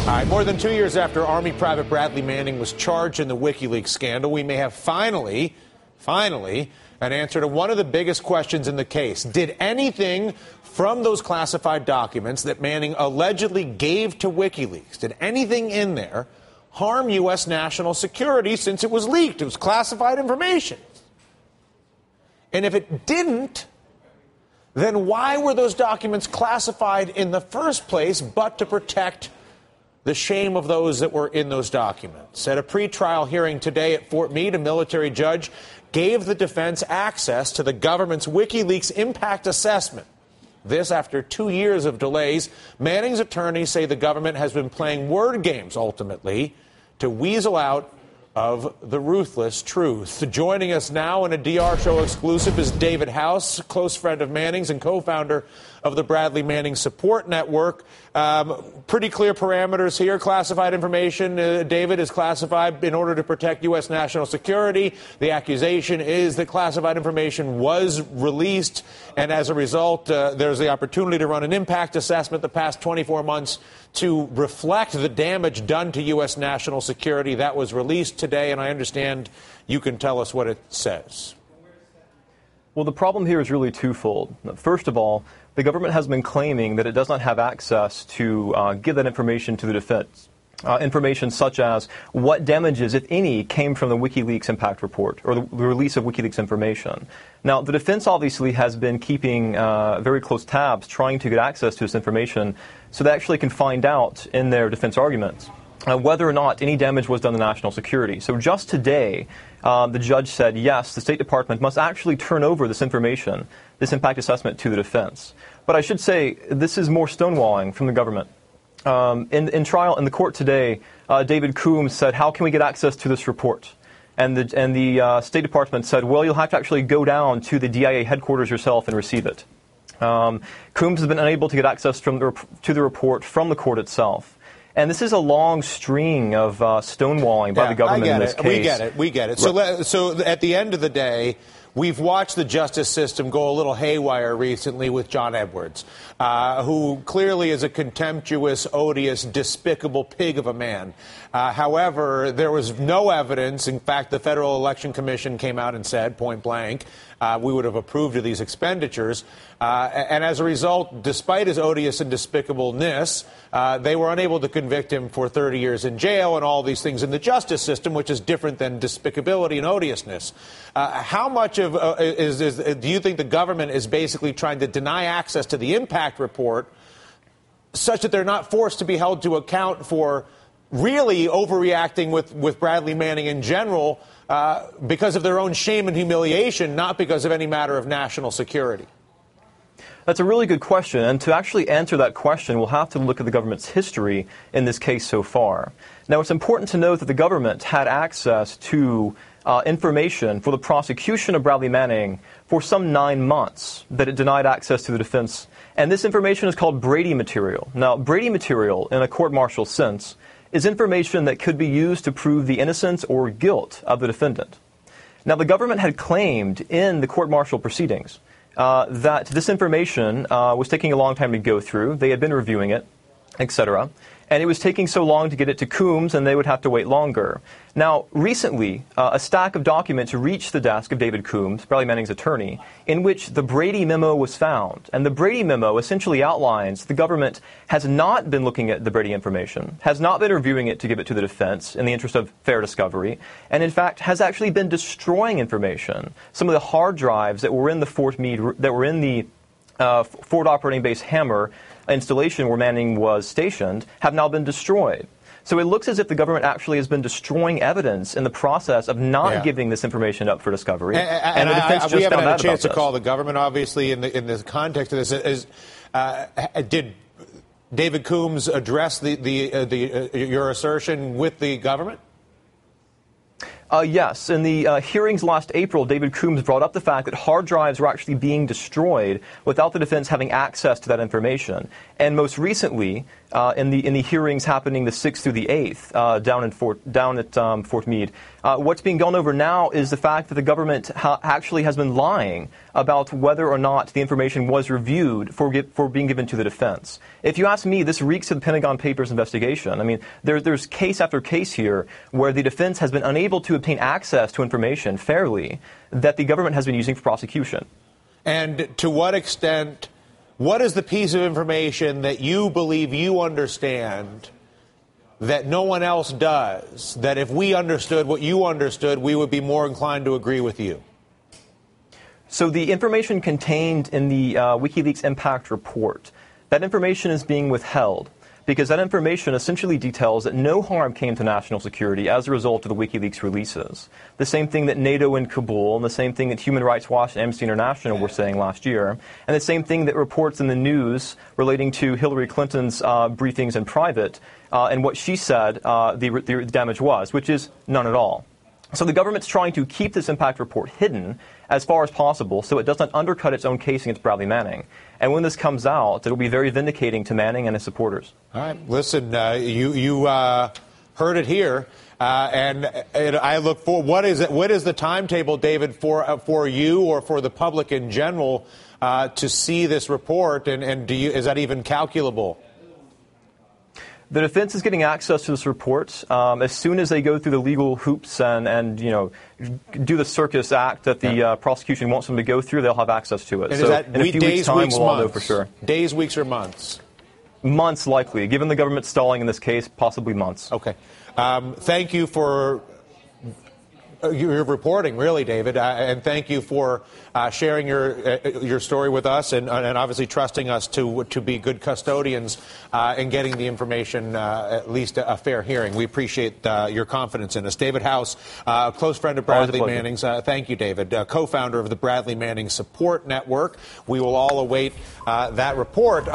All right, more than 2 years after Army Private Bradley Manning was charged in the WikiLeaks scandal, we may have finally, an answer to one of the biggest questions in the case. Did anything from those classified documents that Manning allegedly gave to WikiLeaks, did anything in there harm U.S. national security since it was leaked? It was classified information. And if it didn't, then why were those documents classified in the first place but to protect the shame of those that were in those documents? At a pretrial hearing today at Fort Meade, a military judge gave the defense access to the government's WikiLeaks impact assessment. This after 2 years of delays. Manning's attorneys say the government has been playing word games, ultimately, to weasel out of the ruthless truth. Joining us now in a DR Show exclusive is David House, close friend of Manning's and co-founder of the Bradley Manning Support Network. Pretty clear parameters here. Classified information, David, is classified in order to protect U.S. national security. The accusation is that classified information was released, and as a result, there's the opportunity to run an impact assessment the past 24 months to reflect the damage done to U.S. national security. That was released today, and I understand you can tell us what it says. Well, the problem here is really twofold. First of all, the government has been claiming that it does not have access to give that information to the defense. Information such as what damages, if any, came from the WikiLeaks impact report or the release of WikiLeaks information. Now, the defense obviously has been keeping very close tabs, trying to get access to this information so they actually can find out in their defense arguments whether or not any damage was done to national security. So just today, the judge said, yes, the State Department must actually turn over this information, this impact assessment, to the defense. But I should say this is more stonewalling from the government. In trial in the court today, David Coombs said, how can we get access to this report? And the State Department said, well, you'll have to actually go down to the DIA headquarters yourself and receive it. Coombs has been unable to get access to the report from the court itself. And this is a long string of stonewalling by the government in this case. We get it. So at the end of the day, we've watched the justice system go a little haywire recently with John Edwards, who clearly is a contemptuous, odious, despicable pig of a man. However, there was no evidence. In fact, the Federal Election Commission came out and said, point blank, we would have approved of these expenditures. And as a result, despite his odious and despicableness, they were unable to convict him for 30 years in jail and all these things in the justice system, which is different than despicability and odiousness. How much of do you think the government is basically trying to deny access to the impact report such that they're not forced to be held to account for really overreacting with Bradley Manning in general because of their own shame and humiliation, not because of any matter of national security? That's a really good question, and to actually answer that question, we'll have to look at the government's history in this case so far. Now, it's important to note that the government had access to information for the prosecution of Bradley Manning for some 9 months that it denied access to the defense, and this information is called Brady material. Now, Brady material, in a court-martial sense, is information that could be used to prove the innocence or guilt of the defendant. Now, the government had claimed in the court-martial proceedings that this information was taking a long time to go through. They had been reviewing it, etc. And it was taking so long to get it to Coombs, and they would have to wait longer. Now, recently, a stack of documents reached the desk of David Coombs, Bradley Manning's attorney, in which the Brady memo was found. And the Brady memo essentially outlines the government has not been looking at the Brady information, has not been reviewing it to give it to the defense in the interest of fair discovery, and in fact has actually been destroying information. Some of the hard drives that were in the Fort Operating Base Hammer installation where Manning was stationed have now been destroyed. So it looks as if the government actually has been destroying evidence in the process of not giving this information up for discovery. And the defense just we haven't found had out a chance to about call the government, obviously, in the context of this. Did David Coombs address your assertion with the government? Yes. In the hearings last April, David Coombs brought up the fact that hard drives were actually being destroyed without the defense having access to that information. And most recently, in the hearings happening the 6th through the 8th down at Fort Meade. What's being gone over now is the fact that the government actually has been lying about whether or not the information was reviewed for being given to the defense. If you ask me, this reeks of the Pentagon Papers investigation. I mean, there's case after case here where the defense has been unable to obtain access to information fairly that the government has been using for prosecution. And to what extent, what is the piece of information that you believe you understand that no one else does, that if we understood what you understood, we would be more inclined to agree with you? So the information contained in the WikiLeaks impact report, that information is being withheld because that information essentially details that no harm came to national security as a result of the WikiLeaks releases. The same thing that NATO in Kabul, and the same thing that Human Rights Watch and Amnesty International were saying last year, and the same thing that reports in the news relating to Hillary Clinton's briefings in private and what she said the damage was, which is none at all. So the government's trying to keep this impact report hidden as far as possible so it does not undercut its own case against Bradley Manning. And when this comes out, it will be very vindicating to Manning and his supporters. All right. Listen, you heard it here. And I look for what is the timetable, David, for you or for the public in general to see this report? And is that even calculable? The defense is getting access to this report as soon as they go through the legal hoops and do the circus act that the prosecution wants them to go through. They'll have access to it. And so is that in a few weeks' time, we'll all know for sure. Days, weeks, or months? Months, likely. Given the government stalling in this case, possibly months. Okay. Thank you for your reporting, really, David, and thank you for sharing your story with us and obviously trusting us to be good custodians in getting the information, at least a fair hearing. We appreciate your confidence in us. David House, a close friend of Bradley Manning's. Thank you, David, co-founder of the Bradley Manning Support Network. We will all await that report.